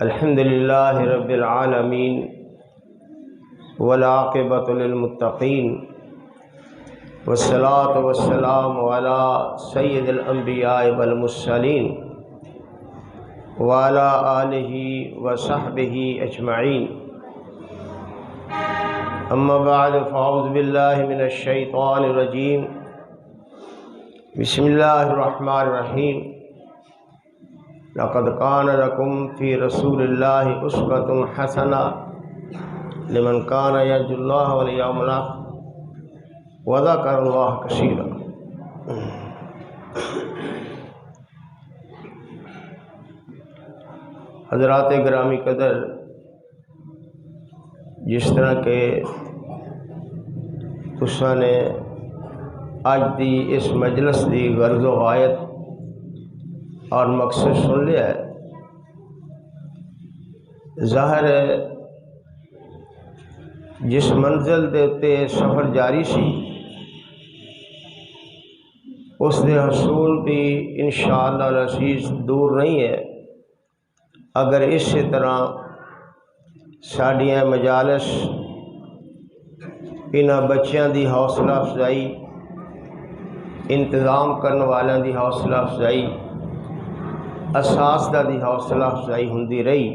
الحمد للہ رب العالمین والعاقبۃ للمتقین والصلاة والسلام علی سید الانبیاء والمرسلین وعلی آلہ وصحبہ اجمعین، اما بعد فاعوذ باللہ من الشیطان الرجیم، بسم اللہ الرحمن الرحیم۔ لقد کان لکم فی رسول اللہ اسوۃ حسنہ لمن کان یرجو اللہ والیوم الآخر وذکر اللہ کثیرا۔ حضرات گرامی قدر، جس طرح کہ تساں نے اج دی اس مجلس دی غرض و غایت اور مقصد سن لیا ہے، ظاہر ہے جس منزل دے اتے سفر جاری سی اس دے حصول بھی انشاءاللہ العزیز دور نہیں ہے، اگر اسی طرح ساڈیاں مجالس انہاں بچیاں دی حوصلہ افزائی، انتظام کرنے والوں دی حوصلہ افزائی، اساتذہ دی حوصلہ افزائی ہوندی رہی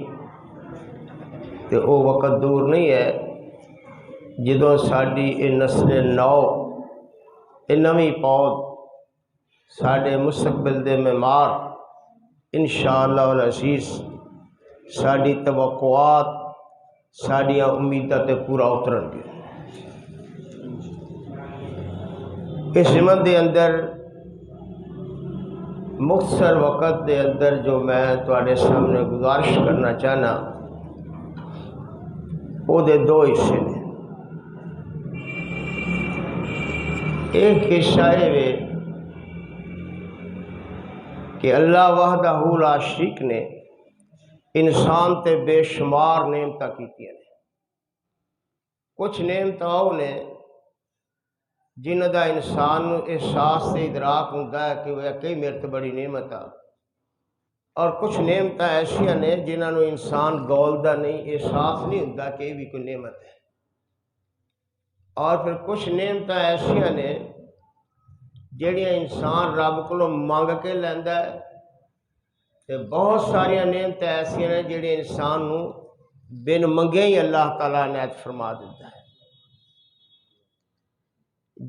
تو وہ وقت دور نہیں ہے جدوں ساڈی یہ نسل نو، یہ نویں پود ساڈے مستقبل دے معمار انشاءاللہ العزیز ساڈی توقعات ساڈیاں امیداں تے پورا اترن گے۔ اس ضمن دے اندر مختصر وقت دے اندر جو میں تواڈے سامنے گزارش کرنا چاہنا وہ دے دو حصے نے۔ ایک حصہ یہ کہ اللہ وحدہ لا شریک نے انسان تے بے شمار نعمتاں کیتیاں نے۔ کچھ نعمتاں وہ نے جنہ دا انسان احساس سے ادراک ہوتا ہے کہ وہ کئی میرے تے بڑی نعمت آ، اور کچھ نعمتاں ایسیاں نے جنہاں نو انسان گولدا نہیں، احساس نہیں ہوتا کہ یہ بھی کوئی نعمت ہے، اور پھر کچھ نعمتاں ایسیاں نے جہڑیاں انسان رب کو منگ کے لیندا ہے، تے بہت ساریاں نعمتاں ایسیاں نے جہڑے انسان نو بن منگے ہی اللہ تعالیٰ عنایت فرما دیتا ہے۔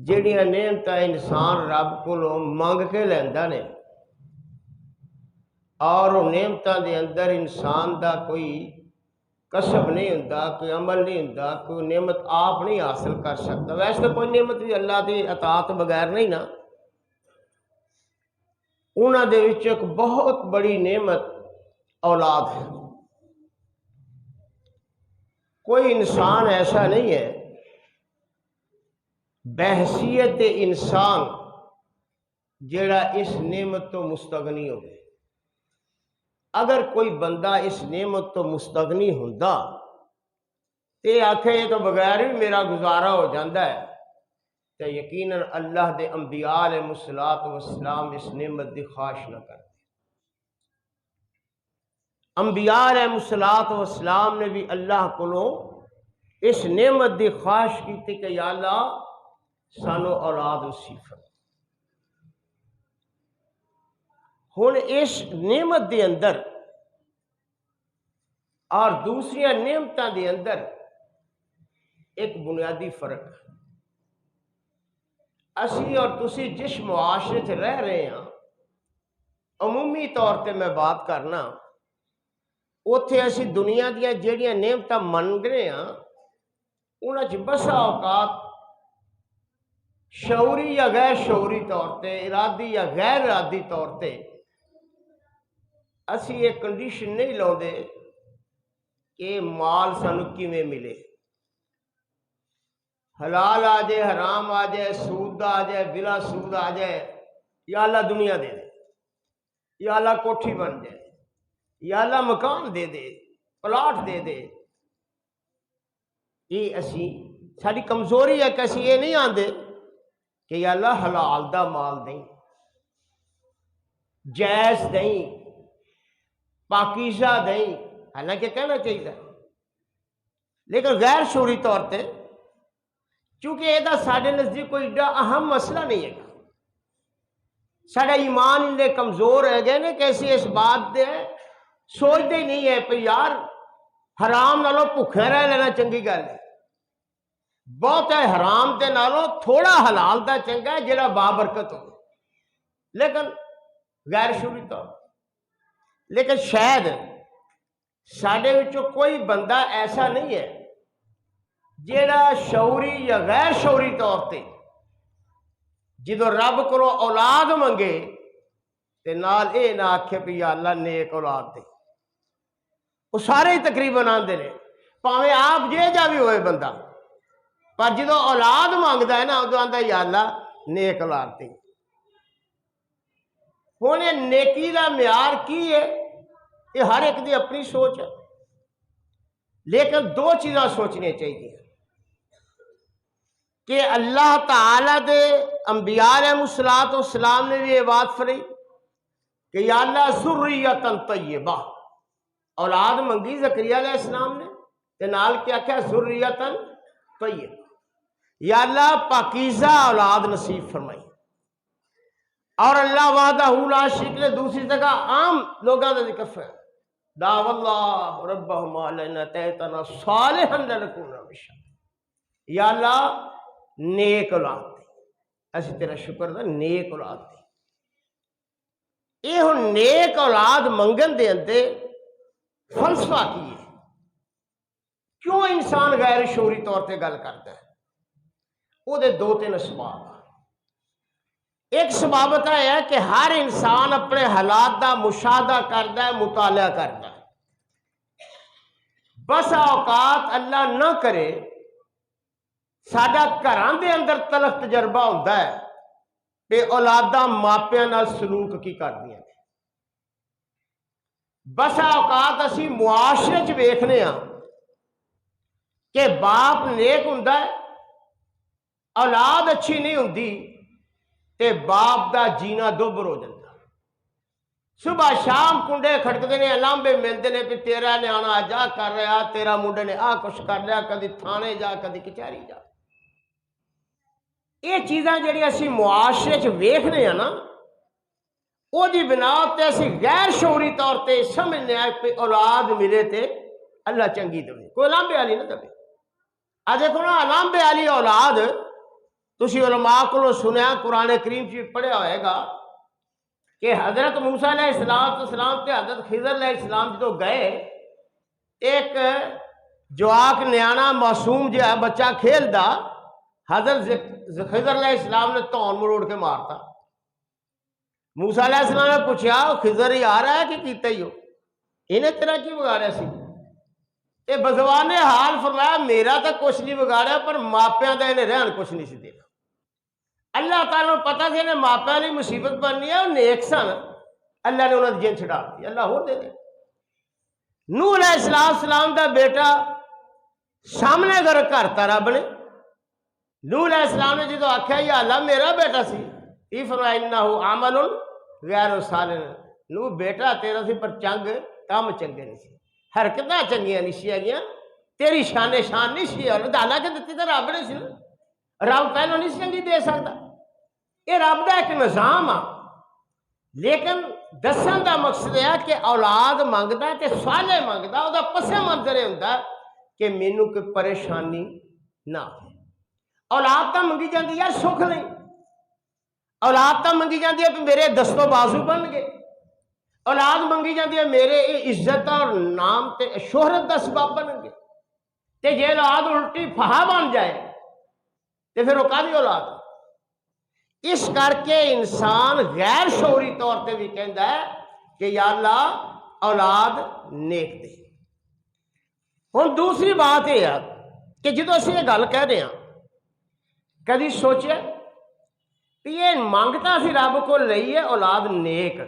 جہڑیاں نعمتاں انسان رب کو منگ کے لیندا نے اور وہ نعمتاں دے اندر انسان دا کوئی کسب نہیں ہوندا، کوئی عمل نہیں ہوندا، کوئی نعمت آپ نہیں حاصل کر سکتا۔ ویسے تو کوئی نعمت بھی اللہ دی اطاعت بغیر نہیں نا۔ انہاں دے وچ ایک بہت بڑی نعمت اولاد ہے۔ کوئی انسان ایسا نہیں ہے بحیثیت انسان جڑا اس نعمت تو مستغنی ہوئے۔ اگر کوئی بندہ اس نعمت تو مستغنی ہوندا تے آکھے یہ تو بغیر بھی میرا گزارا ہو جاندہ ہے، تو یقیناً اللہ دے انبیاء علیہ السلام اس نعمت دی خواہش نہ کرتے۔ انبیاء علیہ السلام نے بھی اللہ کو اس نعمت دی خواہش کی تھی کہ یا اللہ سانو اولاد نصیب فرما۔ ہن اس نعمت دے اندر اور دوسری نعمتاں دے اندر ایک بنیادی فرق ہے۔ اسی اور تسی جس معاشرے سے رہ رہے ہیں، عمومی طور تے میں بات کرنا، اوتھے اسی دنیا دیا جہڑیاں نعمتاں منگ رہے ہیں انہاں چ بسا اوقات شعوری یا غیر شعوری طور تے، ارادی یا غیر ارادی طور تے اسی ایک کنڈیشن نہیں لاؤندے کہ مال سانو کیویں ملے، حلال آ جائے، حرام آ جائے، سود آ جائے، بلا سود آ جائے، یا اللہ دنیا دے دے، یا اللہ کوٹھی بن جائے، یا اللہ مکان دے دے، پلاٹ دے دے۔ یہ اسی ساری کمزوری ہے کہ اسی یہ نہیں آندے کہ یا اللہ حلال دا مال دیں، جائز دیں، پاکیزہ دیں، حالانکہ کہنا چاہیے، لیکن غیر شعوری طور پہ چونکہ یہ سارے نزدیک کوئی ایڈا اہم مسئلہ نہیں ہے، سارا ایمان انہیں کمزور ہے گئے نا کہ ایسی اس بات دے سوچتے ہی نہیں ہے پہ یار حرام نالوں بھوکے رہ لینا چنگی گل ہے، بہت ہے حرام دے نالوں تھوڑا حلال دا چنگا ہے جڑا بابرکت ہو، لیکن غیر شعوری طور، لیکن شاید ساڈے وچوں کوئی بندہ ایسا نہیں ہے جیڑا شعوری یا غیر شعوری طور تے جدو رب کو اولاد منگے تے نال اے نہ آکھے بھی یا اللہ نیک اولاد دے، وہ سارے ہی تقریباً آندے نے پاویں آپ جے جا بھی ہوئے بندہ، پر جدو اولاد مانگدا ہے نا ادو آندا یا اللہ نیک اولاد دے۔ ہن یہ نیکی دا معیار کی ہے؟ یہ ہر ایک دی اپنی سوچ ہے، لیکن دو چیزاں سوچنی چاہیے کہ اللہ تعالیٰ دے انبیاء علیہ السلام نے بھی یہ بات فرمائی کہ یا اللہ ذریۃ طیبہ، اولاد منگی زکریا علیہ السلام نے تے نال کیا کیا ذریۃ طیبہ، یا اللہ پاکیزہ اولاد نصیب فرمائی۔ اور اللہ وحدہ لا شریک نے دوسری جگہ عام لوگوں کا ذکر ہے، دعوا اللہ ربہما لنا تیتنا صالحا لنکون بشر، یا اللہ نیک اولاد دے، اسی تیرا شکر دا نیک اولاد دے۔ یہ ہن نیک اولاد منگن دے اندر فلسفہ کی ہے، کیوں انسان غیر شعوری طور پہ گل کرتا ہے؟ وہ دے دو تین اسباب۔ ایک سبابت ہے کہ ہر انسان اپنے حالات دا مشاہدہ کرتا ہے، مطالعہ کرتا ہے، بس اوقات اللہ نہ کرے ساڈا گھراں دے اندر تلخ تجربہ ہوتا ہے کہ اولاداں ماپیاں نال سلوک کی کردیاں نے، بس اوقات اسی معاشرے چ ویکھنے ہاں کہ باپ نیک ہوندا ہے، اولاد اچھی نہیں ہوندی تے باپ دا جینا دوبر ہو جاتا، صبح شام کنڈے کھڑکتے نے، لامبے ملتے نے کہ تیرا نیانا جا کر رہا، تیرا منڈے نے آ کچھ کر لیا، کدی تھانے جا کدی کچہری جا۔ یہ چیزاں جڑی اسی معاشرے چ ویکھنے ہیں نا، وہ دی بنا تے اسی غیر شعوری طور تے سمجھنے آئے پہ اولاد ملے تے اللہ چنگی دے، کوئی لامبے والی نہ دے۔ آ دیکھو نا لامبے والی اولاد تسی علماء کو سنیا، قرآن کریم چ پڑھیا ہوئے گا کہ حضرت موسیٰ علیہ السلام تے حضرت خضر علیہ السلام جدو گئے، ایک جواک نیانا معصوم جو ہے بچہ کھیلدا، حضرت خضر علیہ السلام نے تون مروڑ کے مارتا۔ موسیٰ علیہ السلام نے پوچھا خضر ہی آ رہا ہے کہ کیتا ہی ہو، انہیں تیرا کی بگاڑیا سی؟ یہ بزوان حال فرمایا میرا تو کچھ نہیں بگاڑیا، پر ماپیاں دا انہیں رہن کچھ نہیں سی دیکھا۔ اللہ تعالیٰ نے پتا کہ انہیں ماپیاں لی مصیبت بننی ہے، انہیں ایک سن اللہ نے انہیں جن چھڑا دی، اللہ ہو دے دے۔ نوح علیہ السلام دا بیٹا سامنے گر کرتا رب نے، نوح علیہ السلام نے جدو آکھیا یا اللہ میرا بیٹا سی، ای فرمایا انہو عمل غیر صالح، نوح بیٹا تیرا سی پر چنگ کام چنگے نہیں سی، حرکتاں چنگیاں نہیں سی گیاں، تیری شان نہیں سی، اور اللہ کے دتی تو رب نے سی، رب پہلو نہیں چنگی دے سکتا۔ یہ رب دا ایک نظام آ، لیکن دسن دا مقصد ہے کہ اولاد منگدا تے صالح منگدا، او دا پس منظر ہوندا کہ مینوں کوئی پریشانی نہ ہو۔ اولاد تو منگی جاندی ہے سکھ نہیں، اولاد تو منگی جاندی ہے کہ میرے دستو بازو بن گئے، اولاد منگی جاندی ہے میرے عزت اور نام تے شہرت دا سبب بن گئے، تے جے اولاد الٹی پھہا بن جائے تے پھر وہ کادی اولاد؟ اس کر کے انسان غیر شعوری طور پہ بھی کہندا ہے کہ یا اللہ اولاد نیک دے۔ ہن دوسری بات یہ ہے کہ جدو اسی یہ گل کہہ رہے ہیں، کدی سوچے کہ یہ مانگتا سی رب کو لئیے اولاد نیک،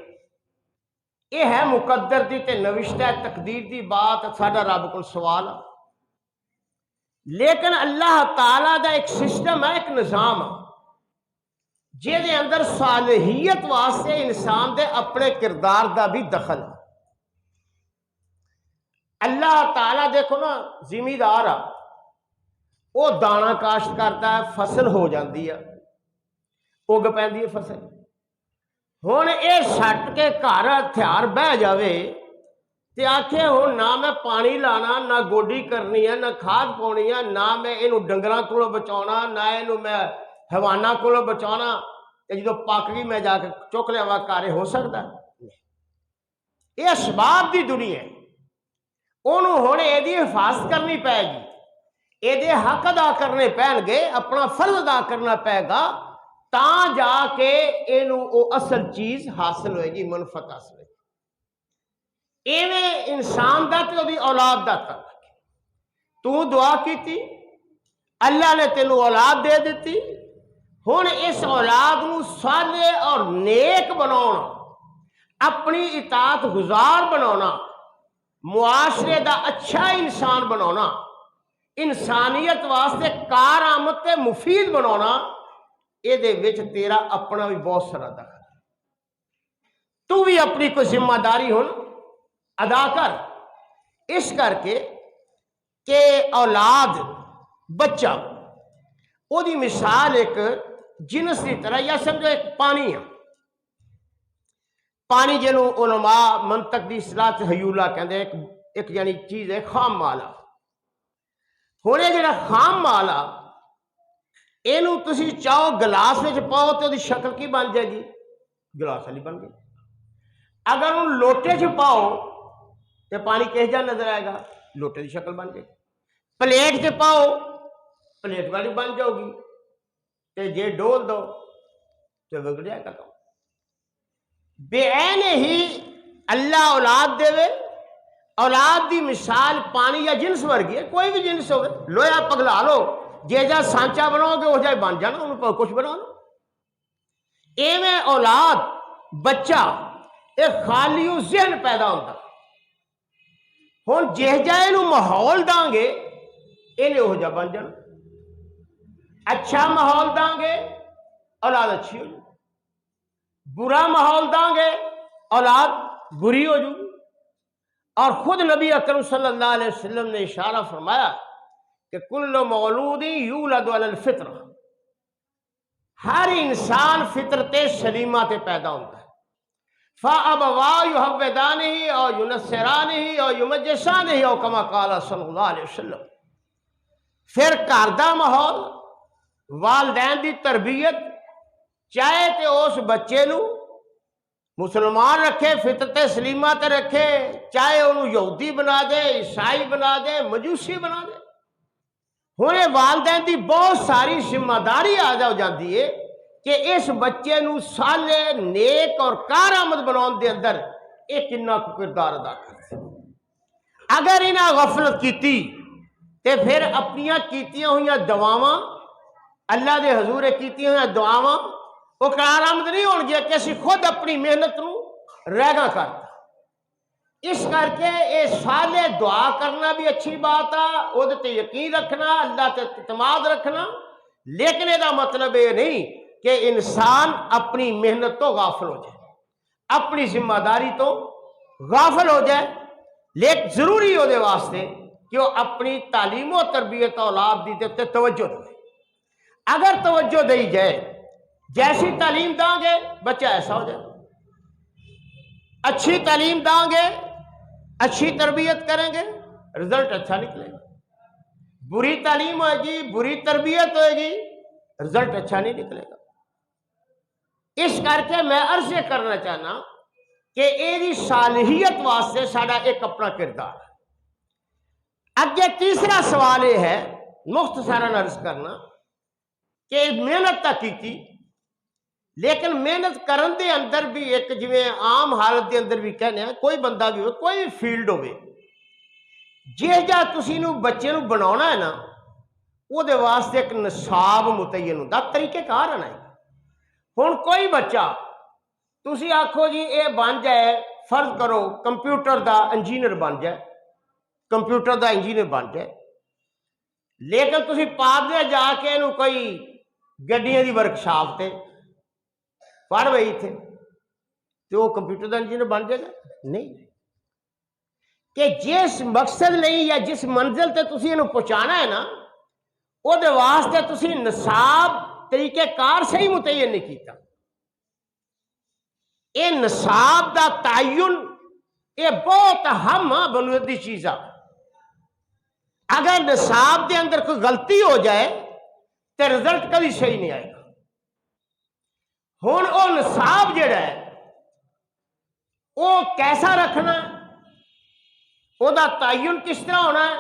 یہ ہے مقدر دی تے نوشتہ تقدیر دی بات، ساڈا رب کو سوال ہے، لیکن اللہ تعالیٰ دا ایک سسٹم ہے، ایک نظام ہے جے دے اندر صالحیت واسطے انسان دے اپنے کردار دا بھی دخل ہے۔ اللہ تعالیٰ دیکھو نا زمیندار آ وہ دانا کاشت کرتا ہے، فصل ہو جاتی ہے، اگ پی فصل، ہوں یہ سٹ کے گھر ہتھیار بہ جائے تے آکھے ہوں نہ میں پانی لانا، نہ گوڈی کرنی ہے، نہ کھاد پاؤنی ہے، نہ میں یہ ڈنگراں کو بچاؤنا، نہ یہ میں حیواناں کو بچاؤنا، جدو پک گئی میں جا کے چک لیا گھر، ہو سکتا ہے؟ یہ اسباب دی دنیا ہے، انہوں ہوں یہ حفاظت کرنی پائے گی، یہ حق ادا کرنے پین گے، اپنا فرض ادا کرنا پائے گا، تاں جا کے یہ اصل چیز حاصل ہوئے گی، منفعت حاصل ہوئے گی۔ ایویں انسان دا تے دی اولاد دا تعلق، تو دعا کیتی، اللہ نے تینوں اولاد دے دیتی، ہن اس اولاد نو صالح اور نیک بناؤنا، اپنی اطاعت گزار بناؤنا، معاشرے دا اچھا انسان بناؤنا، انسانیت واسطے کارآمد تے مفید بناؤنا، یہ دے وچ تیرا اپنا بھی بہت سارا دخل، تو بھی اپنی کوئی ذمہ داری ہن ادا کر۔ اس کر کے کہ اولاد بچہ وہ دی مثال ایک جنس کی طرح، یا سمجھو ایک پانی ہے، پانی جنوں علماء منطق دی اصطلاح حیولہ کہندے، ایک یعنی چیز ہے خام مال آ، ہن یہ جڑا خام مال آ اینو تسی چاہو گلاس وچ پاؤ تو دی شکل کی بن جائے گی؟ گلاس والی بن گئی۔ اگر ان لوٹے چ پاؤ تو پانی کس جا نظر آئے گا؟ لوٹے کی شکل بن جائے گی۔ پلیٹ چ پاؤ پلیٹ والی بن جاؤ گی، تے جے ڈول دو تو بگڑ جائے گا۔ تو بے عین ہی اللہ اولاد دے، اولاد دی مثال پانی یا جنس ورگی ہے، کوئی بھی جنس ہوگا، لویا پگلا لو، جے جا سانچا بناؤ گے وہ جائے بن جانا، انہوں کچھ بنا لو۔ ایویں اولاد بچہ ایک خالی ذہن پیدا ہوتا، ہوں جہ جائے ماحول داں گے انہیں وہ جا بن جانا، اچھا ماحول داں گے اولاد اچھی ہو جائے، برا ماحول داں گے اولاد بری ہو جائے۔ اور خود نبی اکرم صلی اللہ علیہ وسلم نے اشارہ فرمایا کہ کل مولود یولد علی الفطرہ، ہر انسان فطرت سلیمہ تے پیدا ہوتا ہے، فَأَبَوَاهُ يُحَوِّدَانِهِ أَوْ يُنَصِّرَانِهِ أَوْ يُمَجِّسَانِهِ أَوْ كَمَا قَالَ صلی اللہ علیہ وسلم۔ پھر گھر دا ماحول، والدین دی تربیت، چاہے تے اس بچے نو مسلمان رکھے، فطرت سلیمہ تے رکھے، چاہے انہوں یہودی بنا دے، عیسائی بنا دے، مجوسی بنا دے، ہونے والدین دی بہت ساری ذمہ داری آ جاتی ہے کہ اس بچے نو صالح نیک اور کارآمد بناؤن دے اندر ایک کنا کو کردار ادا کرتے۔ اگر انہاں غفلت کیتی تے پھر اپنیاں کیتیاں ہوئیاں دعاواں، اللہ دے حضور کیتیاں ہوئیاں دعاواں وہ کارآمد نہیں ہون گیا، کہ اسی خود اپنی محنت نو رہگا کرتا۔ اس کر کے اے صالح دعا کرنا بھی اچھی بات ہے، وہ تے یقین رکھنا، اللہ تے اعتماد رکھنا، لیکن یہ مطلب یہ نہیں کہ انسان اپنی محنت تو غافل ہو جائے، اپنی ذمہ داری تو غافل ہو جائے، لیکن ضروری ہو دے واسطے کہ وہ اپنی تعلیم و تربیت اولاد دی تے توجہ دے۔ اگر توجہ دی جائے، جیسی تعلیم داں گے بچہ ایسا ہو جائے، اچھی تعلیم داں گے، اچھی تربیت کریں گے، رزلٹ اچھا نکلے گا۔ بری تعلیم ہوئے گی، بری تربیت ہوئے گی، رزلٹ اچھا نہیں نکلے گا۔ اس کر کے میں عرض کرنا چاہنا کہ یہ صالحیت واسطے ساڈا ایک اپنا کردار ہے۔ اگے تیسرا سوال یہ ہے، مختصراً عرض کرنا کہ محنت تک کی، لیکن محنت کرن دے اندر بھی ایک جویں عام حالت دے اندر بھی کہنے ہیں، کوئی بندہ بھی ہو، کوئی بھی فیلڈ ہوئے، جے جا تسی نو بچے نو بناونا ہے نا، وہ دے واسطے ایک نصاب متعین ہوتا، طریقہ کار ہے نا۔ ہن کوئی بچہ تسی آکھو جی اے بن جائے، فرض کرو کمپیوٹر دا انجینئر بن جائے، کمپیوٹر دا انجینئر بن جائے، لیکن تسی پا دے جا کے انہوں کوئی گڈیاں دی ورکشاپ تے پڑھ وہی تھے تو وہ کمپیوٹر دا انجینئر بن جائے گا؟ نہیں۔ کہ جس مقصد نہیں یا جس منزل تے تسی انہوں پہنچانا ہے نا وہ دے واسطے تسی نصاب طریقہ کار سے ہی متعین نہیں کیتا. یہ نصاب دا تعین یہ بہت اہم بنیادی چیز ہے. اگر نصاب دے اندر کوئی غلطی ہو جائے تو رزلٹ کبھی صحیح نہیں آئے گا. ہن وہ نصاب جڑا ہے وہ کیسا رکھنا ہے، وہ دا تعین کس طرح ہونا ہے.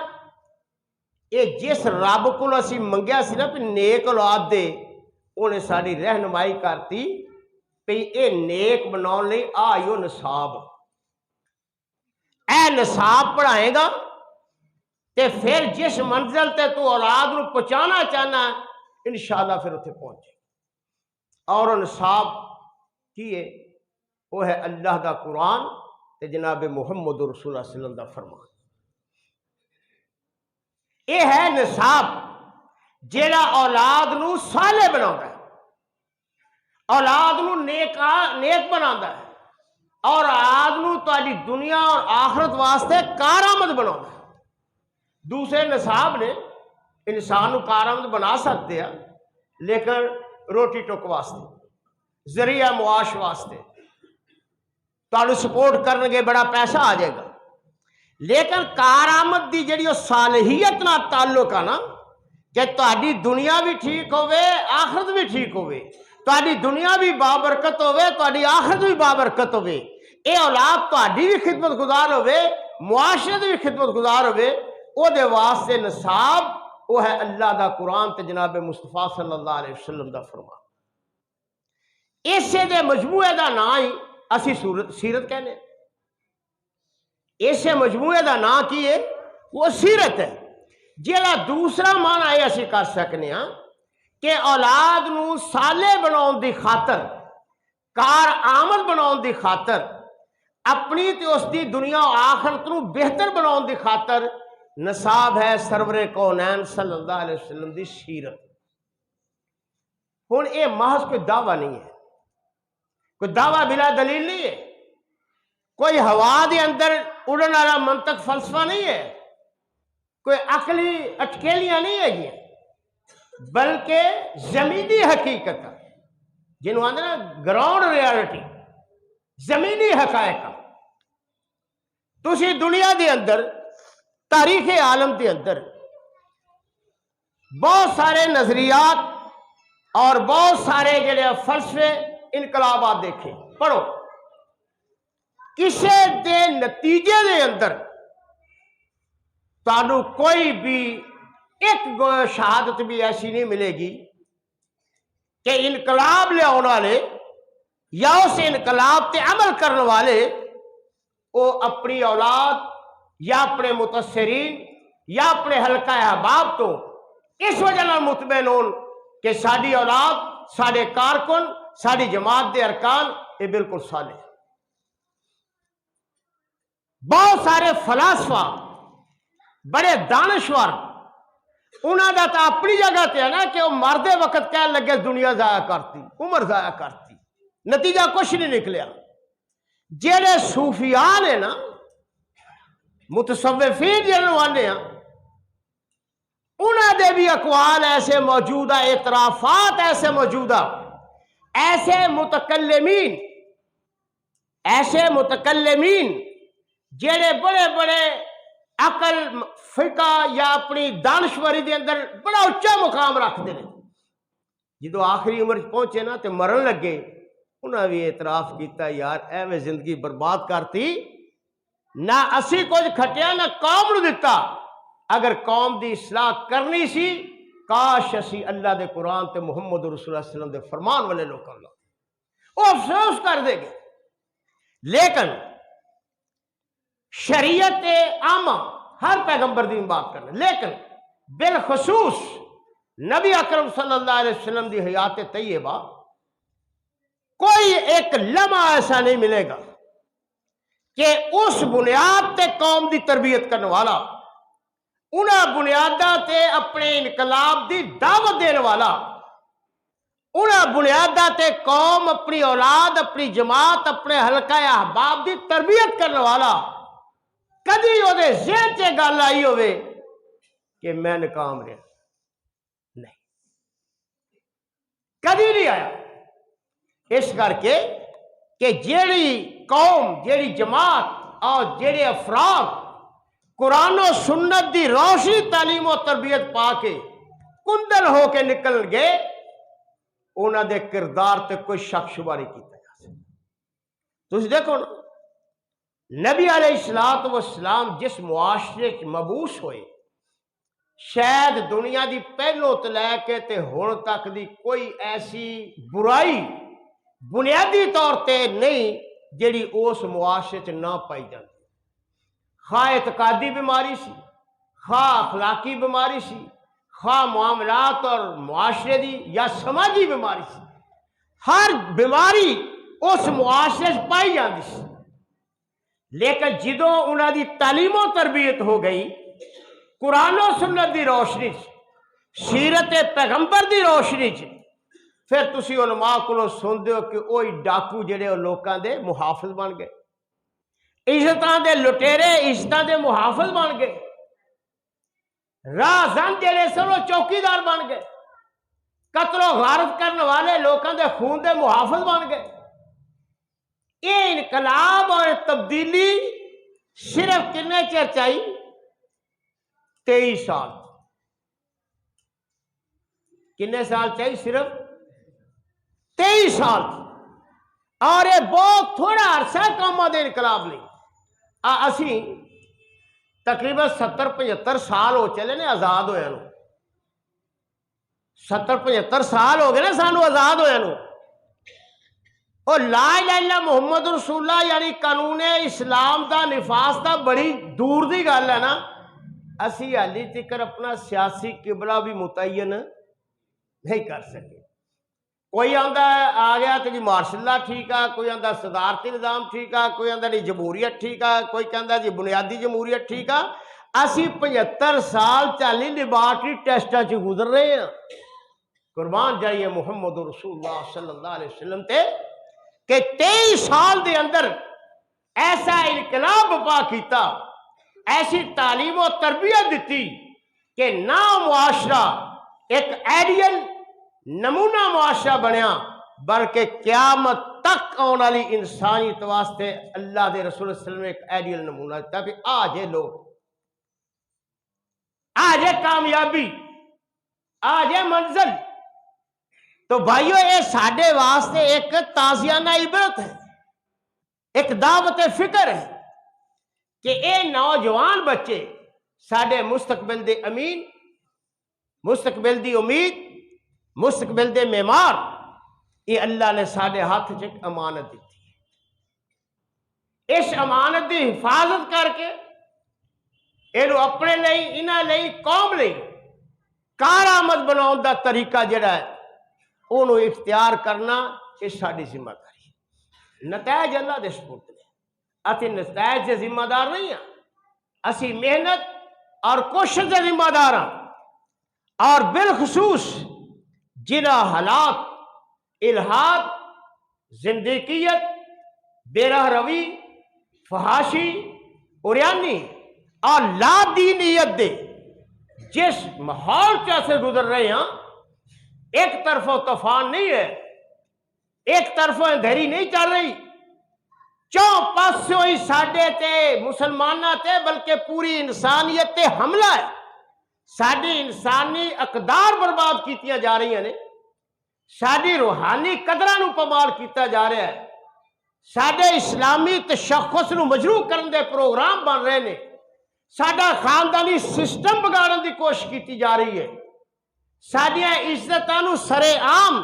یہ جس رب کو اسی منگیا سی نا بھی نیک اولاد دے، انہیں ساری رہنمائی کرتی بھی اے نیک بناؤن لئی آئیو نصاب. اے نصاب پڑھائے گا تے پھر جس منزل تے تو اولاد نو پہنچانا چاہنا ہے انشاءاللہ پھر اتنے پہنچے. اور نصاب کی ہے؟ وہ ہے اللہ دا قرآن تے جناب محمد رسول اللہ صلی اللہ علیہ وسلم دا فرمان. یہ ہے نصاب جیڑا اولاد نو صالح بناؤں ہے، اولاد نو نیک بناؤں ہے، اور اولاد نو تاری دنیا اور آخرت واسطے کارآمد بناؤں ہے. دوسرے نصاب نے انسان نو کارآمد بنا سکتے ہیں لیکن روٹی ٹک واسطے، ذریعہ معاش واسطے تانوں سپورٹ کرنے کے بڑا پیسہ آ جائے گا. لیکن کارآمد دی جڑی صالحیت نہ تعلق ہے نا کہ تہاڈی دنیا بھی ٹھیک ہوئے آخرت بھی ٹھیک ہوئے، تہاڈی دنیا بھی بابرکت ہوئے تہاڈی آخرت بھی بابرکت ہوئے، اے اولاد تہاڈی بھی خدمت گزار ہوئے معاشرت بھی خدمت گزار ہوئے، او دے واسطے نصاب وہ ہے اللہ دا قرآن تے جناب مصطفیٰ صلی اللہ علیہ وسلم دا فرمان. اسے دے مجموعے دا نام ہی اسی سیرت کہنے. اسے مجموعے دا نام کی ہے؟ وہ سیرت ہے. جیڑا دوسرا معنی ہے اسی کر سکنے ہاں کہ اولاد نو صالح بناؤن دی خاطر، کار آمد بناؤن دی خاطر، اپنی تے اس دی دنیا و آخرت نو بہتر بناؤن دی خاطر نصاب ہے سرور کونین صلی اللہ علیہ وسلم دی سیرت. ہن یہ محض کوئی دعویٰ نہیں ہے، کوئی دعویٰ بلا دلیل نہیں ہے، کوئی ہوا دے اندر اڑن والا منطق فلسفہ نہیں ہے، کوئی عقلی اٹکیلیاں نہیں ہے یہ، بلکہ زمینی حقیقت جنہوں آندے نا گراؤنڈ ریالٹی، زمینی حقائق. تسی دنیا دے اندر تاریخ عالم دے اندر بہت سارے نظریات اور بہت سارے جڑے فلسفے انقلابات دیکھے، پڑھو. کسے دے نتیجے دے اندر تانوں کوئی بھی ایک شہادت بھی ایسی نہیں ملے گی کہ انقلاب لے آنے والے یا اس انقلاب تے عمل کرنے والے وہ اپنی اولاد یا اپنے متاثرین یا اپنے حلقہ احباب تو اس وجہ نال مطمئن ہون کہ ساری اولاد، سارے کارکن، ساری جماعت دے ارکان یہ بالکل صالح ہے. بہت سارے فلاسفہ بڑے دانشور انہوں دا تو اپنی جگہ تے ہے نا کہ وہ مردے وقت کہنے لگے دنیا ضائع کرتی، عمر ضائع کرتی، نتیجہ کچھ نہیں نکلیا. جیڑے صوفیان ہیں نا، متصوفین جنہوں آنے ہیں، انہوں دے بھی اقوال ایسے موجودہ، اعترافات ایسے موجودہ، ایسے متکلمین جیڑے بڑے بڑے عقل فقہ یا اپنی دانشوری دے اندر بڑا اچھا مقام رکھتے ہیں، جدو آخری عمر پہنچے نا تے مرن لگے انہوں بھی اعتراف کیتا یار ایویں زندگی برباد کرتی، نہ اسی کچھ کھٹیا نہ قوم نو دیتا. اگر قوم دی اصلاح کرنی سی کاش اسی اللہ دے قرآن تے محمد رسول اللہ صلی اللہ علیہ وسلم دے فرمان والے لوگ کر لو، وہ افسوس کر دے گے. لیکن شریعت عامہ ہر پیغمبر دی بات کرنا، لیکن بالخصوص نبی اکرم صلی اللہ علیہ وسلم دی حیات طیبہ کوئی ایک لمحہ ایسا نہیں ملے گا کہ اس بنیاد تے قوم دی تربیت کرنے والا، انہاں بنیاداں تے اپنے انقلاب دی دعوت دینے والا، انہاں بنیاداں تے قوم، اپنی اولاد، اپنی جماعت، اپنے حلقہ احباب دی تربیت کرنے والا کدی وہ دے ذہن سے گل آئی ہوئے کہ میں ناکام رہا، نہیں، کبھی نہیں آیا۔ اس کر کے کہ جیڑی قوم، جیڑی جماعت اور جیڑے افراد قرآن و سنت دی روشنی تعلیم و تربیت پا کے کندل ہو کے نکل گئے، انہاں دے کردار تے کوئی شک شبہ نہیں کیتا جا سکتا۔ تسی دیکھو نا، نبی علیہ الصلوۃ والسلام جس معاشرے مبعوث ہوئے، شاید دنیا دی پہلوں تو لے کے تے ہن تک دی کوئی ایسی برائی بنیادی طور تے نہیں جیڑی اس معاشرے چ نہ پائی جاتی، خواہ اعتقادی بیماری سی، خواہ اخلاقی بیماری سی، خواہ معاملات اور معاشرے دی یا سماجی بیماری سی، ہر بیماری اس معاشرے چ پائی جاتی سی۔ لیکن جدوں انہاں دی تعلیم و تربیت ہو گئی قرآن و سنت دی روشنی چ، سیرت پیغمبر دی روشنی چ، پھر تسی علماء کو سنتے ہو کہ وہی ڈاکو جڑے لوکاں دے محافظ بن گئے، عزتاں دے لٹیرے عزتاں دے محافظ بن گئے، راہ زن جڑے سن وہ چوکیدار بن گئے، قتل و غارت کرنے والے لوکاں دے خون دے محافظ بن گئے۔ یہ انقلاب اور تبدیلی صرف کنے چر چاہی؟ 23 سال۔ کنے سال چاہیے؟ صرف 23 سال۔ اور یہ بہت تھوڑا عرصہ قوموں دے انقلاب نہیں۔ اسی تقریباً 70-75 سال ہو چلے نے آزاد ہوئے نو، 70-75 سال ہو گئے نا سانو آزاد ہوئے نو۔ اور لا الہ الا محمد رسول اللہ یعنی قانون اسلام دا نفاذ دا بڑی دور دی گل ہے نا، اسی حالی تکر اپنا سیاسی قبلہ بھی متعین نہیں کر سکے۔ کوئی آندا آ گیا تو جی مارشل اللہ ٹھیک ہے، کوئی آندا صدارتی نظام ٹھیک ہے، کوئی آندا جی جمہوریت ٹھیک ہے، کوئی کہندا جی بنیادی جمہوریت ٹھیک ہے۔ اسی 75 سال 40 لیبارٹری ٹیسٹاں چ گزر رہے ہیں۔ قربان جائیے محمد رسول اللہ صلی اللہ علیہ وسلم تے کہ 23 سال دے اندر ایسا انقلاب برپا کیتا، ایسی تعلیم و تربیت دیتی کہ نہ معاشرہ ایک آئیڈیل نمونہ معاشرہ بنیا، بلکہ قیامت تک آنے والی انسانیت واسطے اللہ دے رسول صلی اللہ علیہ وسلم نے ایک آئیڈیل نمونہ دیتا کہ آج لوگ، آج کامیابی، آج منزل۔ تو بھائیو یہ ساڈے واسطے ایک تازیانہ عبرت ہے، ایک دعوت فکر ہے کہ اے نوجوان بچے ساڈے مستقبل دے امین، مستقبل دی امید، مستقبل دے معمار، یہ اللہ نے ساڈے ہاتھ چ ایک امانت دیتی ہے۔ اس امانت دی حفاظت کر کے اینو اپنے لئی، انہاں لئی، قوم لئی کارآمد بناؤن دا طریقہ جڑا ہے انہوں اختیار کرنا یہ ساری ذمہ داری ہے۔ نتائج اللہ دے سپرد نے، اسی نتائج سے ذمہ دار نہیں ہیں، اسی محنت اور کوشش سے ذمہ دار ہیں۔ اور بالخصوص جنہ حالات الحاد، زندقیت، بے راہ روی، فحاشی، عریانی اور لا دینیت دے جس ماحول سے گزر رہے ہیں، ایک طرف طوفان نہیں ہے، ایک طرف اندھیری نہیں چل رہی، چوں پاسوں ہی ساڈے تے مسلماناں تے بلکہ پوری انسانیت تے حملہ ہے۔ ساری انسانی اقدار برباد کیتیاں جا رہی ہیں، ساری روحانی قدراں نو پامال کیتا جا رہا ہے، ساڈے اسلامی تشخص نو مجروح کرن دے پروگرام بن رہے ہیں، ساڈا خاندانی سسٹم بگاڑن دی کوشش کیتی جا رہی ہے، ساڈیاں عزتاں نو سرے عام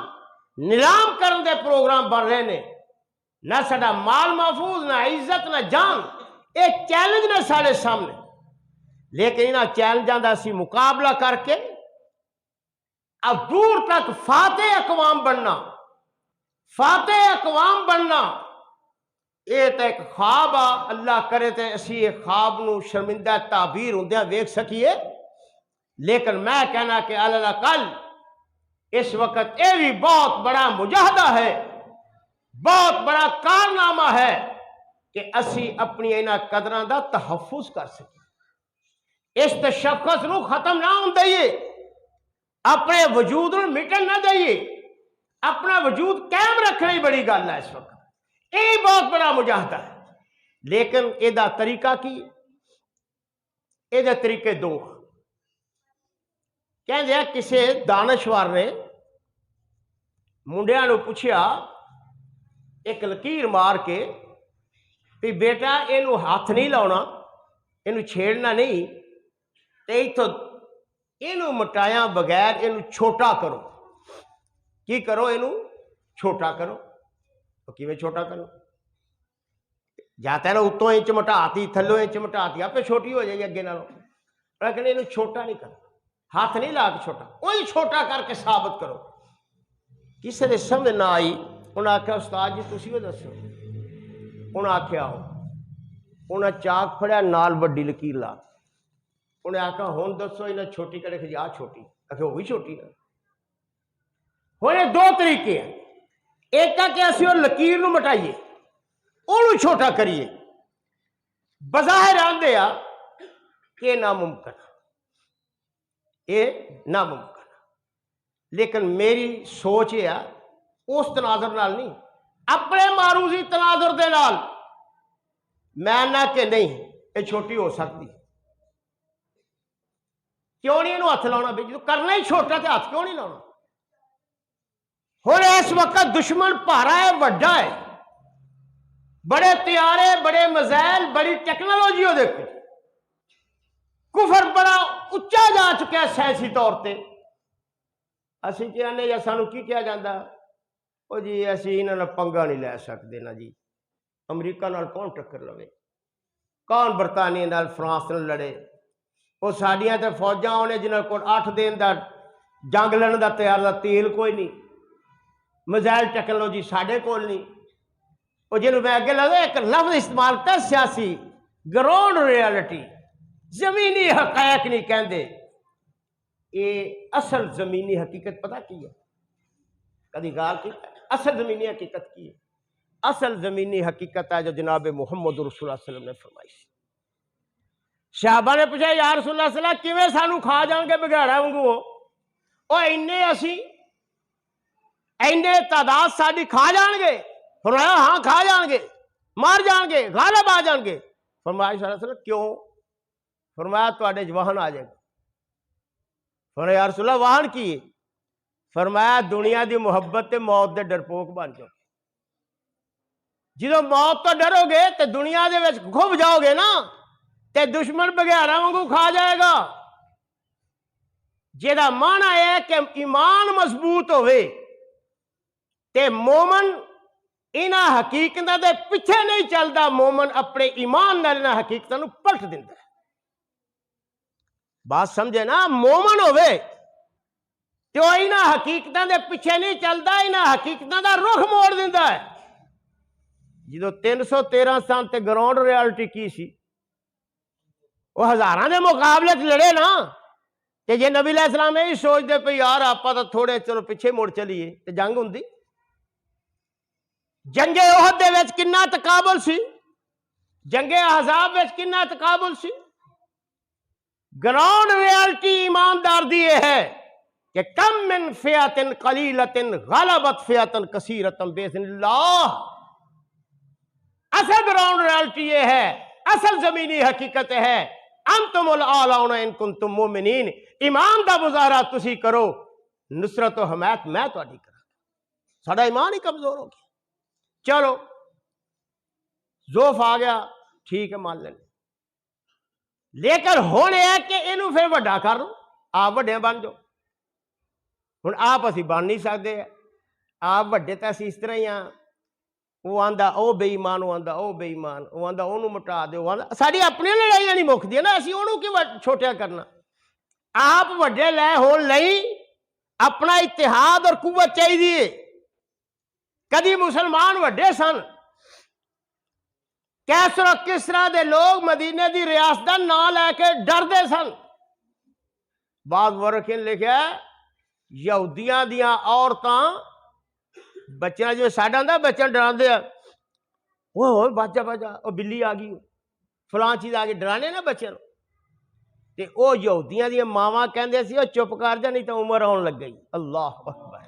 نیلام کرن دے پروگرام بن رہے ہیں، نہ ساڈا مال محفوظ، نہ عزت، نہ جان۔ ایک چیلنج نے سارے سامنے، لیکن انہاں چیلنجاں دا اسی مقابلہ کر کے اب دور تک فاتح اقوام بننا، فاتح اقوام بننا، یہ تو ایک خواب آ، اللہ کرے تے اسی ایک خواب نو شرمندہ تعبیر ہوندیاں ویکھ سکیے۔ لیکن میں کہنا کہ الاقل اس وقت یہ بھی بہت بڑا مجاہدہ ہے، بہت بڑا کارنامہ ہے کہ اسی اپنی انہاں قدراں دا تحفظ کر سکیں۔ اس تشخص نو ختم نہ ہون دئیے، اپنے وجود نو مٹن نہ دئیے، اپنا وجود قائم رکھنا ہی بڑی گل ہے اس وقت، یہ بہت بڑا مجاہدہ ہے۔ لیکن یہ طریقہ کی، یہ طریقے دو۔ کہندے کسی دانشور نے منڈیاں نو پوچھیا ایک لکیر مار کے بھی بیٹا اینو ہاتھ نہیں لاؤنا، اینو چھیڑنا نہیں، تے اتھوں اینو مٹایا بغیر اینو چھوٹا کرو۔ کی کرو؟ اینو چھوٹا کرو۔ تو کیویں چھوٹا کرو؟ جاتا ہے نا اتوں انچ مٹاتی، تھلو انچ مٹاتی، آپ چھوٹی ہو جائے گی اگے نالوں، لیکن اینو چھوٹا نہیں کرو، ہاتھ نہیں لا کے چھوٹا، وہی چھوٹا کر کے ثابت کرو۔ کسی نے سمجھ نہ آئی، انہیں آخیا استاد جی تسی وہ دسو۔ انہیں آخیا آؤ، انہیں چاک پھڑیا نال وڈی لکیر لا، انہیں آخیا ہوں دسو انہیں چھوٹی کرے کہ جی آ چھوٹی، آخیا وہ بھی چھوٹی ہے۔ ہوں دو طریقے ہیں، ایک ہے کہ اسی وہ لکیر نو مٹائیے، انہوں چھوٹا کریے، بظاہر آندے آ کہ یہ ناممکن، یہ ناممکن، لیکن میری سوچ یہ ہے اس تناظر نال نہیں، اپنے معروضی تناظر دے نال میں نہ کہ نہیں یہ چھوٹی ہو سکتی، کیوں نہیں انہوں ہاتھ لاؤنا بھی؟ جو کرنا ہی چھوٹا تے ہاتھ کیوں نہیں لاؤنا؟ ہوں اس وقت دشمن پارا ہے، وڈا ہے، بڑے طیارے، بڑے میزائل، بڑی ٹیکنالوجی ہو دیکھو، کفر بڑا اچا جا چکا ہے سائنسی طور پہ۔ اسی کہنے یا سانو کی کیا جاتا؟ وہ جی اسی انہوں نے پنگا نہیں لے سکتے نا جی، امریکہ نال کون ٹکر لوے، کون برطانیہ نال فرانس نال لڑے، وہ ساڈیاں تے فوجاں ہونے جنہوں کو 8 دن دا جنگ لڑن دا تیار دا تیل کوئی نہیں، میزائل ٹیکنالوجی ساڈے کول نہیں۔ وہ جنہوں میں اگے لگا ایک لفظ استعمال کر سیاسی گراؤنڈ ریالٹی، زمینی حقائق نہیں کہندے، یہ اصل زمینی حقیقت پتہ کی ہے؟ کدی غور کی اصل زمینی حقیقت کی ہے؟ اصل زمینی حقیقت ہے جو جناب محمد رسول اللہ صلی اللہ علیہ وسلم نے فرمائی۔ صحابہ نے پوچھا یا رسول اللہ صلی اللہ علیہ وسلم کیویں سانو کھا جان گے بگاڑا وانگو؟ او اسی اینے تعداد ساری کھا جان گے؟ فرمایا ہاں کھا جان گے، مار جان گے، غالب آ جان گے۔ فرمایا صلی اللہ علیہ وسلم کیوں؟ فرمایا تواڈے وہن آ جائے گا۔ فرمایا یا رسول اللہ وہن کی؟ فرمایا دنیا دی محبت تے موت دے ڈرپوک بن جاؤ۔ جدو موت تو ڈرو گے تے دنیا دے وچ گھب جاؤ گے نا تے دشمن بگیارا وانگو کھا جائے گا۔ جیدا معنی ہے کہ ایمان مضبوط ہوئے تے مومن انہاں حقیقتاں دے پیچھے نہیں چلدا، مومن اپنے ایمان نال انہاں حقیقتاں نو پلٹ دیندا ہے۔ بات سمجھے نا؟ مومن ہوئے تو انہاں حقیقتاں دے پیچھے نہیں چلدا، انہاں حقیقتاں دا رخ موڑ دیندا ہے۔ جدو 313 سال تے گراؤنڈ ریالٹی کی سی، وہ ہزاراں دے مقابلے لڑے نا، تے جے نبی علیہ السلام یہ سوچ دے پہ یار آپ تو تھوڑے چلو پیچھے مڑ چلیے تے جنگ ہوندی۔ جنگ احد دے وچ کنا تقابل سی، جنگ احزاب وچ کنا تقابل سی۔ گراؤنڈ ریالٹی ایماندار دی ہے کہ کم من فئۃ قلیلۃ غلبت فئۃ کثیرۃ باذن اللہ۔ اصل گراؤنڈ ریالٹی یہ ہے، اصل زمینی حقیقت ہے انتم الاعلون ان کنتم مومنین۔ ایمان دا مظاہرہ تسی کرو، نصرت و حمایت میں تہاڈی کراں۔ ساڈا ایمان ہی کمزور ہو گیا۔ چلو ذوف آ گیا، ٹھیک ہے مان لیں، لیکن ہن یہ کہ اینو پھر وڈا کر لو، آپ وڈے بن جاؤ۔ ہن آپ اسی بن نہیں سکتے، آپ وڈے تو اسی اس طرح ہی ہاں۔ وہ آندا او بے ایمان، وہ آندا او بے ایمان، وہ آندا انہوں مٹا دے، وہ آندا ساری اپنی لڑائیاں نہیں مکدیاں نا، اسی انہوں کی چھوٹیا کرنا۔ آپ وڈے لے ہون لئی اپنا اتحاد اور قوت چاہیے۔ کدی مسلمان وڈے سن، کیسر و کسرا دے لوگ مدینے دی ریاست دا نام لے کے ڈر دے سن۔ بعض ورخین لکھا ہے یہودیاں دیاں عورتاں بچیاں جو ساڈا ہوندا بچیاں ڈراندے آ، وہ بچا بچا وہ بلی آ گئی، فلاں چیز آ گئی، ڈرانے نا بچے نو۔ تے او یہودیاں دی ماواں کہندے سی او چپ کر جا نہیں تے عمر آن لگ گئی. اللہ اکبر.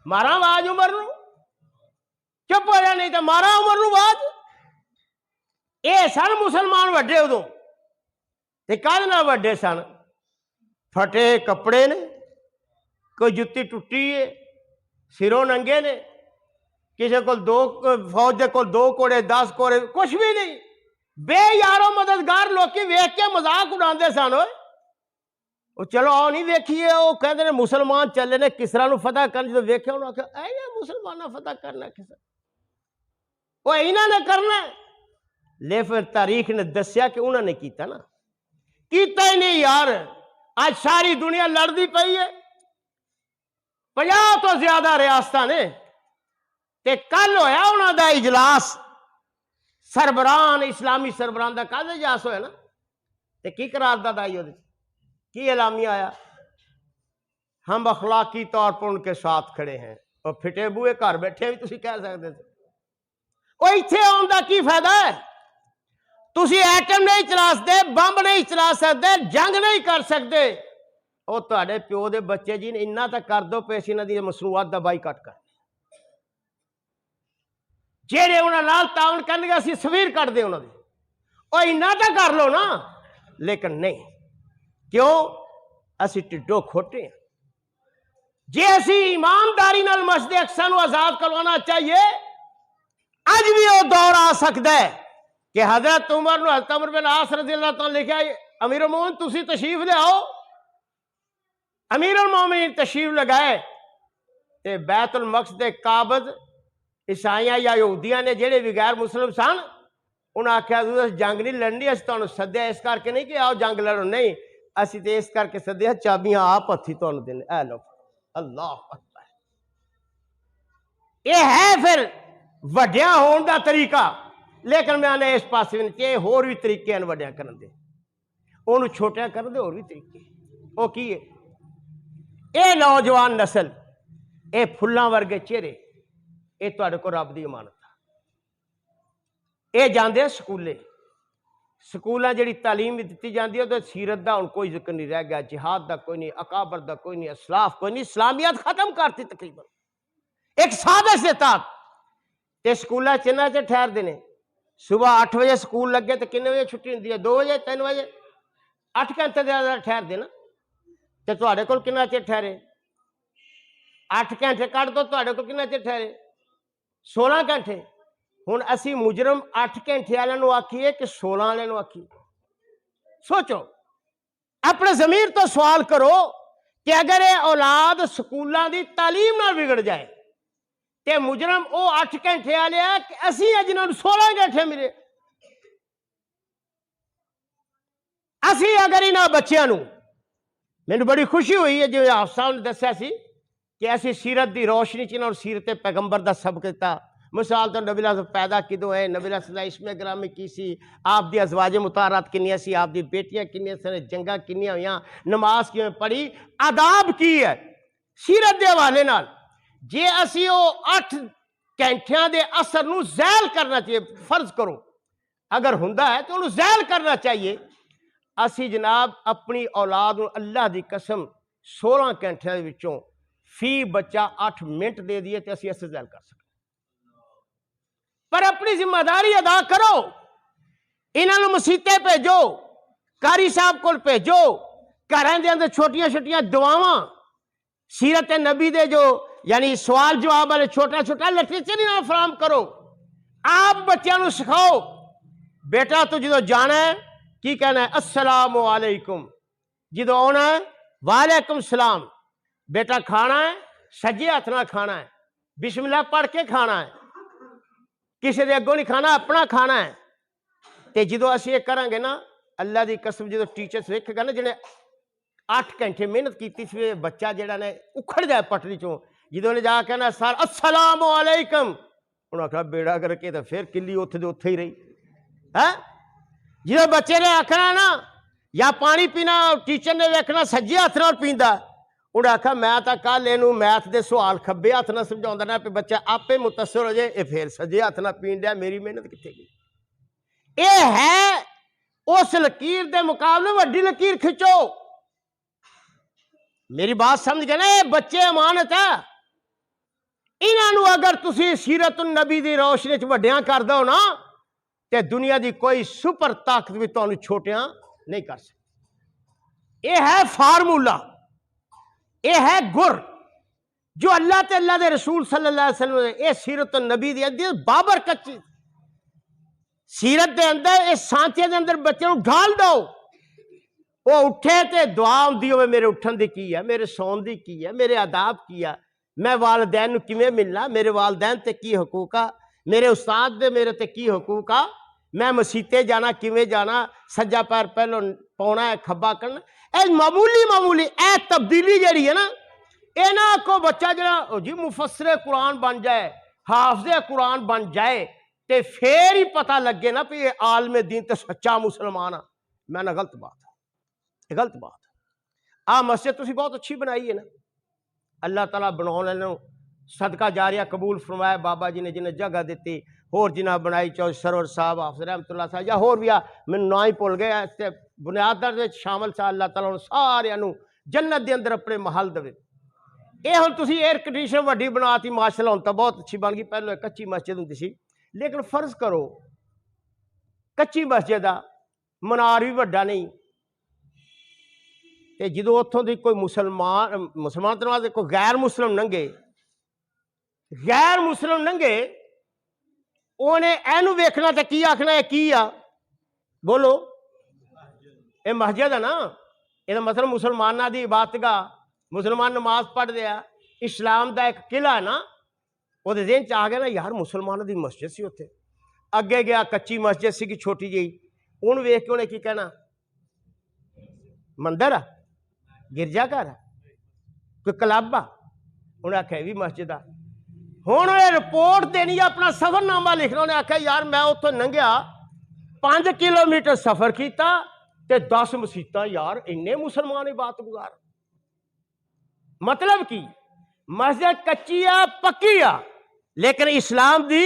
مارا آواز عمر نو, چپ ہو جا نہیں تے مارا عمر نو آواز. اے سن مسلمان وڈے ادوں تے کہدے نال وڈے سن؟ پھٹے کپڑے نے, کوئی جتی ٹوٹی ہے, سروں ننگے نے, کسی کو فوج دے کول 2 کوڑے 10 کوڑے کچھ بھی نہیں, بے یارو مددگار لوکی ویکھ کے مذاق اڑاندے سن. وہ چلو آؤ نہیں ویکھیے, وہ کہندے نے مسلمان چلے نے کسرا نو فتح کرن. جدوں ویکھیا انہوں نے آخیا اے مسلماناں فتح کرنا کسرا, وہ انہاں نے کرنا. لیکن تاریخ نے دسیا کہ انہوں نے کیتا نا, کیتا ہی نہیں یار. آج ساری دنیا لڑدی پئی ہے, 50 تو زیادہ ریاستاں نے, تے کل ہویا انہاں دا اجلاس سربراہان اسلامی سربراہان دا کل اجلاس ہویا نا, تے کی قرارداد آئی وہ, کی اعلامیہ آیا؟ ہم اخلاقی طور پر ان کے ساتھ کھڑے ہیں. اور پھٹے بوئے گھر بیٹھے بھی تسی کہہ سکتے تھے. وہ ایتھے آن دا کی فائدہ ہے؟ تسی ایٹم نہیں چلا سکتے, بمب نہیں چلا سکتے, جنگ نہیں کر سکتے. وہ تہاڈے پیو دے بچے جی نے انہاں تک کر دو پیش انہاں دی مصنوعات دا بائیکاٹ کر, جہے انہاں نال تعاون کرن گے اسی سویر کٹ دے انہاں دی, وہ انہاں تک کر لو نا. لیکن نہیں, کیوں؟ اسی ٹڈو کھوٹے ہیں. جے اسی ایمانداری نال مسجد اقصی نو آزاد کروانا چاہیے, اج بھی وہ دور آ سکتا ہے کہ حضرت عمر نو حضرت عمر بن عاص رضی اللہ تعالیٰ لکھا امیر المومنین تسی تشریف لے آؤ. امیر المومنین تشریف لگائے تے بیت المقدس دے قابض عیسائیاں یا یہودیاں نے جہے بھی غیر مسلم سن, انہاں آخیا جنگ نہیں لڑنی, اسی تمہیں سدیا اس کر کے نہیں کہ آؤ جنگ لڑو, نہیں اسی تے اس کر کے سدیا چابیاں آپ ہتھی تمہیں دینے. اے لو اللہ اکبر. یہ ہے پھر وڈیاں ہون دا طریقہ. لیکن میں آنے اس پاس بھی نہیں, ہور بھی طریقے ہیں وڈیاں کرن دے, انہوں چھوٹیاں کرن دے اور بھی طریقے. وہ کی ہے؟ اے نوجوان نسل, اے پھلاں ورگے چہرے, اے تہاڈے کو رب دی امانت. اے جاندے سکولے, سکولاں جڑی تعلیم دتی جاندی ہے تو سیرت دا ہن کوئی ذکر نہیں رہ گیا, جہاد دا کوئی نہیں, اکابر دا کوئی نہیں, اسلاف کوئی نہیں, اسلامیات ختم کرتی تقریباً. ایک سادہ سے تات تے سکولاں چنہ چ ٹھہر دینے. صبح 8 بجے سکول لگے تو کنے بجے چھٹی ہوندی ہے؟ 2 بجے 3 بجے. 8 گھنٹے زیادہ ٹھہر دینا تے تہاڈے کول کنا چر ٹھہرے؟ 8 گھنٹے کٹ دو, تہاڈے کول کنا چر ٹھہرے؟ 16 گھنٹے. ہن اسی مجرم 8 گھنٹے والے نو آکھیے کہ 16 والے نو آکھیے؟ سوچو, اپنے ضمیر تو سوال کرو کہ اگر یہ اولاد سکولاں دی تعلیم نہ بگڑ جائے تے مجرم او 8 گھنٹے والے ہیں کہ اسی جنہاں نوں 16 گھنٹے ملے. اسی اگر انہاں بچیاں نوں, مینوں بڑی خوشی ہوئی ہے جو آپ صاحب نے دسیا سی کہ اسی سیرت دی روشنی چ انہاں سیرت پیغمبر دا سبق دیتا. مثال تو نبی اللہ پیدا کدوں ہے, نبی اللہ صلی اللہ علیہ وسلم گرامی کی سی, آپ دی ازواج مطہرات کنیاں سی, آپ دی بیٹیاں کنیاں سن, جنگاں کنیاں ہویاں, نماز کیویں پڑھی, آداب کی ہے سیرت دے حوالے نال. جے اسی او 8 گھنٹیاں دے اثر نو زائل کرنا چاہیے, فرض کرو اگر ہوندا ہے تو انہوں زائل کرنا چاہیے. اسی جناب اپنی اولاد نو اللہ دی قسم 16 گھنٹے دے وچوں فی بچہ 8 منٹ دے دیے تے اسی اس زائل کر سکتے. پر اپنی ذمہ داری ادا کرو, انہاں نوں مسیتیں بھیجو, قاری صاحب کول بھیجو, گھراں دے اندر چھوٹیاں چھوٹیاں دعاواں سیرت نبی دے جو یعنی سوال جواب والے چھوٹا چھوٹا لٹریچر انہاں فراہم کرو. آپ بچیاں نوں سکھاؤ, بیٹا تو جدو جانا ہے کی کہنا ہے؟ السلام علیکم. جدو آنا ہے وعلیکم السلام. بیٹا کھانا ہے سجے ہاتھ نال کھانا ہے, بسم اللہ پڑھ کے کھانا ہے, کسی دے اگوں نہیں کھانا, اپنا کھانا ہے. تے جدو اسی یہ کریں گے نا, اللہ دی قسم جدو ٹیچرز ویکھے گا نا جنہیں 8 گھنٹے محنت کیتی سی, بچہ جڑا نے اکھڑ جائے پٹری چوں, جدو نے جا کہنا سر السلام علیکم, انہوں نے کہا بیڑا کر کے تو پھر کلی اتھے دے اتھے ہی رہی. جدو بچے نے آکھنا نا یا پانی پینا, ٹیچر نے ویکھنا سجے ہاتھ نال پیندا, انہیں آخا میں تو کل یہ میتھ دے سوال کھبے ہاتھ نہ سمجھاؤں نہ, پہ بچہ آپ متاثر ہو جائے, یہ پھر سجے ہاتھ نہ پین دیا, میری محنت کتنے گئی. یہ ہے اس لکیر دے مقابلے وڈی لکیر کھچو. میری بات سمجھ گئے نا؟ یہ بچے امانت ہے. انہوں اگر تسی سیرت النبی دی روشنی چ وڈیاں کر دو نا تے دنیا دی کوئی سپر طاقت بھی تانوں چھوٹیاں نہیں کر سکتی. یہ ہے فارمولا، یہ ہے گر جو اللہ تے اللہ دے رسول صلی اللہ علیہ وسلم نے یہ سیرت النبی دی ادی بابر کچی سیرت دے اندر اس سانچے دے اندر بچے نوں ڈال دو. وہ اٹھے تے دعا ہوندی ہوئے میرے اٹھن دی کی ہے، میرے سون دی کی ہے، میرے آداب کی ہے، میں والدین نو کیویں ملنا، میرے والدین تے کی حقوق آ، میرے استاد دے میرے تے کی حقوق آ، میں مسیتے جانا کیویں جانا، سجا پیر پہلو پاؤنا ہے کھبا کرنا. اے معمولی اے تبدیلی جڑی ہے نا، اے نہ کو بچہ جڑا جی مفسر قرآن بن جائے، حافظ قرآن بن جائے تے پھر ہی پتہ لگے نا کہ یہ عالم دین تے سچا مسلمان آ. میں نہ غلط بات ہے، غلط بات ہے. مسجد تسی بہت اچھی بنائی ہے نا، اللہ تعالیٰ بناؤ لوں صدقہ جاریہ قبول فرمایا. بابا جی نے جنہیں جگہ دیتی، ہور جنہ بنائی، چاہے سرور صاحب، حافظ رحمت اللہ صاحب، یا ہور بھی میں نا ہی بھول گیا، بنیادر دے شامل سا. اللہ تعالیٰ سارے جنت دے اندر اپنے محل دے. یہ ہوں تسی ایئر کنڈیشن وڈی بناتی ماشاءاللہ، ہوں تو بہت اچھی بن گئی. پہلے کچی مسجد ہوتی سی، لیکن فرض کرو کچی مسجد آ، منار بھی وڈا نہیں، تے جدو اتوں دی کوئی مسلمان تو کوئی غیر مسلم ننگے انہیں اینو ویکھنا تے کی آکھنا ہے کی آ بولو یہ مسجد ہے نا. یہ مطلب مسلمانہ دی عبادت گاہ، مسلمان نماز پڑھ دیا، اسلام دا ایک قلعہ ہے نا. وہ ذہن چ آ گیا نا یار مسلمانوں دی مسجد سی اتنے. اگے گیا کچی مسجد سی چھوٹی جی، انہوں ویکھ کے انہیں کی کہنا مندر آ، گرجا گھر آ، کوئی کلب آ. انہیں آخیا یہ بھی مسجد آ. ہوں انہیں رپورٹ دینی ہے، اپنا سفر نامہ لکھنا. انہیں آخیا یار میں اتوں لنگیا 5 کلومیٹر سفر کیتا تے 10 مسیتاں، یار انے مسلمان عبادت گزار. مطلب کی مسجد کچی آ پکی آ لیکن اسلام دی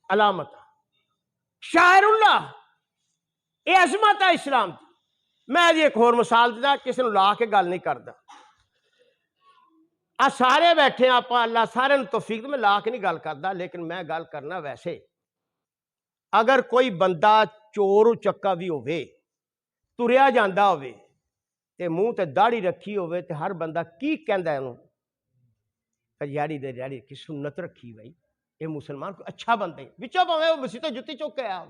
علامت آ، شاعر اللہ، یہ عظمت ہے اسلام دی. میں ایک اور مثال دیتا، کسی نے لا کے گل نہیں کرتا. سارے بیٹھے آپ اللہ سارے توفیق، میں لا کے نہیں گل کرتا، لیکن میں گل کرنا ویسے. اگر کوئی بندہ چور چکا بھی ہوئے، تریا جاندہ ہوئے تے منہ تے داڑھی رکھی ہوئے تے ہر بندہ کی کہندا ہے انہوں یاری دے یاری کی سنت رکھی بھائی، یہ مسلمان کو اچھا بندہ ہے. بچوں پاویں وہ مسیتوں جتی چک کے آیا،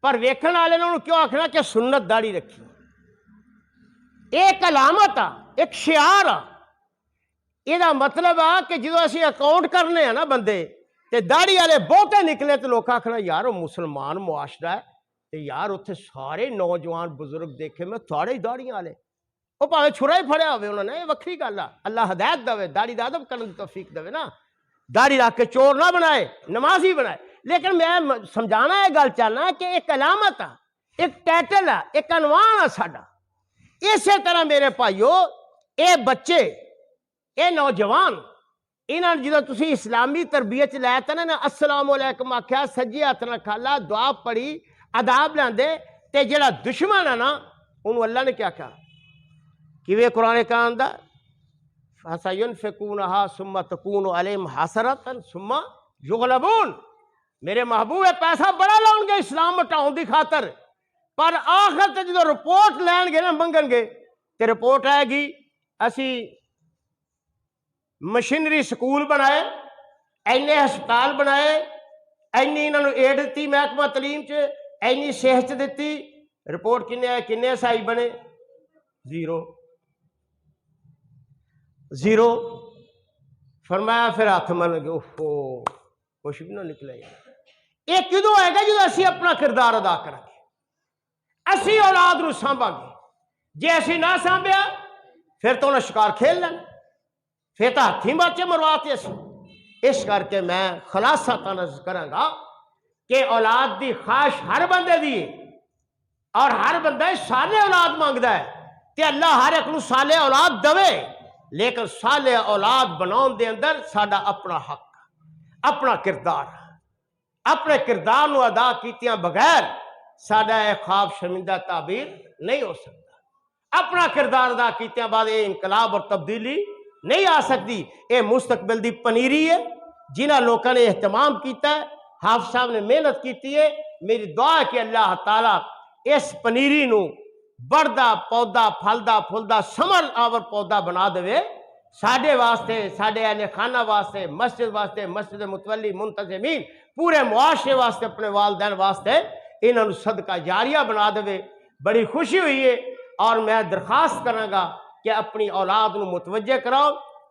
پر ویکھن والے نے انہوں کیوں آکھنا کہ سنت داڑھی رکھی. ایک علامت آ، ایک شعار آ. یہ مطلب آ کہ جدو اسی اکاؤنٹ کرنے ہیں نا بندے تے داڑھی والے بہتے نکلے تو لوگ آخنا یار وہ مسلمان معاشرہ ہے تے یار اتنے سارے نوجوان بزرگ دیکھے میں تھوڑے ہی داڑیاں والے، وہ پاویں چھرا ہی پھڑیا ہوئے انہوں نے، یہ وکری گل آ. اللہ ہدایت دے، داڑھی دا ادب کرنے کی توفیق دے نا. داڑھی رکھ کے چور نہ بنائے، نمازی بنائے. لیکن میں سمجھانا یہ گل چاہنا کہ ایک علامت آ، ایک ٹائٹل آ، ایک عنوان آ ساڈا. اسی طرح میرے بھائیو اے بچے، اے نوجوان، انہاں جدو تسی اسلامی تربیت لے تے نا السلام علیکم آکھیا، سجے ہاتھ نال کھالا، دعا پڑھی، آداب لیندے، تے جڑا دشمن ہے نا انہوں اللہ نے کیا کہا کہ قرآن کرام دا فَسَيُنْفِقُونَهَا ثُمَّ تَكُونُ عَلَيْهِمْ حَسَرَةً ثُمَّ يُغْلَبُونَ. میرے محبوب پیسہ بڑا لاؤں گے اسلام مٹاؤں دی خاطر، پر آخر تے جدو رپورٹ لین گے نا منگن گے تے رپورٹ آئے گی اسی مشینری سکول بنائے، اینے ہسپتال بنائے، اینی انہوں نے ایڈ دیتی محکمہ تعلیم چ، اینی صحت دیتی، رپورٹ کنے آئے کنے سائی بنے؟ زیرو. فرمایا پھر ہاتھ من گئے، اوہو کچھ بھی نہ نکلے. یہ کدوں آئے گا جدو اسی اپنا کردار ادا کریں گے، اسی اولاد نو سانبھا گے. جے اسی نہ سانبھیا پھر تو انہیں شکار کھیل لینا، پھر تو ہاتھی بچے مرواتے اسی. اس کر کے میں خلاصہ تنظر کروں گا کہ اولاد دی خواہش ہر بندے دی، اور ہر بندہ صالح اولاد مانگدا ہے کہ اللہ ہر ایک نو صالح اولاد دوے. لیکن صالح اولاد بناؤن دے اندر ساڈا اپنا حق، اپنا کردار، اپنے کردار نو ادا کیتیاں بغیر ساڈا یہ خواب شرمندہ تعبیر نہیں ہو سکتا۔ اپنا کردار ادا کیتے بعد یہ انقلاب اور تبدیلی نہیں آ سکتی۔ یہ مستقبل دی پنیری ہے جنہاں لوگوں نے اہتمام کیتا ہے، حافظ صاحب نے محنت کیتی ہے۔ میری دعا ہے کہ اللہ تعالیٰ اس پنیری نو بڑھدا پودا پھلدا پھلدا سمر آور پودا بنا دے ساڈے واسطے، ساڈے اہل خانہ واسطے، مسجد متولی منتظمین، پورے معاشرے واسطے، اپنے والدین واسطے انہوں نے صدقہ جاریہ بنا دے۔ بڑی خوشی ہوئی ہے اور میں درخواست کراں گا کہ اپنی اولاد نو متوجہ کراؤ۔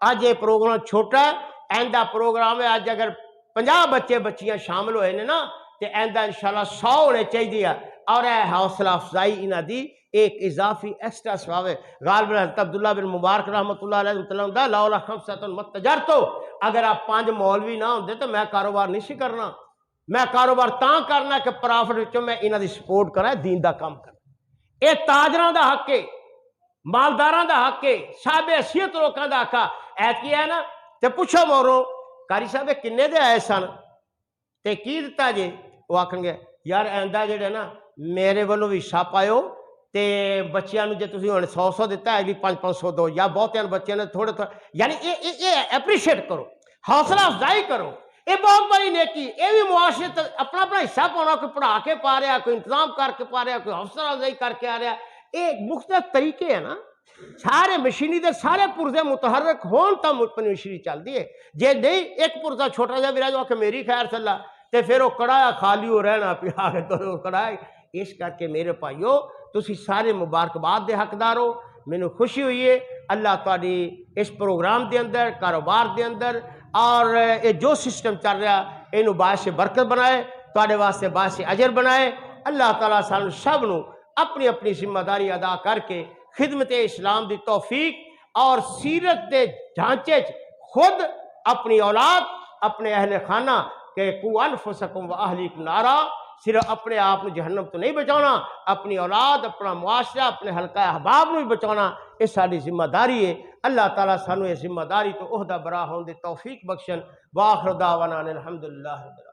آج یہ پروگرام چھوٹا ہے، آئندہ پروگرام ہے آج اگر 50 بچے بچیاں شامل ہوئے نے نا تو آئندہ انشاءاللہ 100 ہونے چاہیے، اور اے حوصلہ افزائی انہاں دی ایک اضافی ایکسٹرا ثواب ہے۔ غالباً حضرت عبداللہ بن مبارک رحمۃ اللہ علیہ وسلم دا لولا خمسۃ متجرتو، اگر آپ 5 مولوی نہ ہوندے تو میں کاروبار نہیں سی کرنا۔ میں کاروبار تاں کرنا کہ پرافٹ وچوں میں انہاں دی سپورٹ کرا، دین دا کام کرنا۔ اے تاجراں دا حق ہے، مالداراں دا حق ہے، صاحب حیثیت لوکاں دا حق ہے کی ہے نا۔ تے پوچھو مورو قاری صاحب کنے دے آئے سن تے کی دتا جے؟ وہ آکھن گے یار آئندہ جڑے نا میرے والوں بھی حصہ پائیو تے بچیاں نو جے تسی ہن 100 دیتا ہے اگلی 500 دو، یا بہتیاں بچیاں نے تھوڑے تھوڑے، یعنی یہ اپریشیٹ کرو، حوصلہ افزائی کرو۔ یہ بہت بڑی نیکی، یہ بھی معاشرے اپنا اپنا حصہ پاؤنا، کوئی پڑھا کے پا رہا، کوئی انتظام کر کے پا رہا، کوئی حوصلہ افزائی کر کے آ رہا۔ یہ مختلف طریقے ہیں نا، سارے مشینی دے سارے پرزے متحرک ہون تا مشینی چل دی ہے۔ جے نہیں ایک پرزا چھوٹا جا بھی رہ جاؤ کہ میری خیر صلاح تے پھر وہ کڑایا خالی ہو رہنا پیا تو کڑایا۔ اس کر کے میرے بھائیو تسی سارے مبارکباد دے حقدار ہو۔ مینوں خوشی ہوئی ہے اللہ تہاڈی اس پروگرام دے اندر، کاروبار دے اندر، اور یہ جو سسٹم چل رہا اینو باعث برکت بنائے، تہاڈے واسطے باعث اجر بنائے۔ اللہ تعالیٰ سانو سب نو اپنی اپنی ذمہ داری ادا کر کے خدمت اسلام دی توفیق اور سیرت دے ڈھانچے خود، اپنی اولاد، اپنے اہل خانہ کہ قوا انفسکم و اہلیکم نارا، صرف اپنے آپ جہنم تو نہیں بچانا، اپنی اولاد، اپنا معاشرہ، اپنے حلقہ احباب بھی بچانا، یہ ساری ذمہ داری ہے۔ اللہ تعالیٰ سانو یہ ذمہ داری تو عہدہ برا ہون دے توفیق بخشن۔ وآخر دعوانا الحمدللہ رب العالمین۔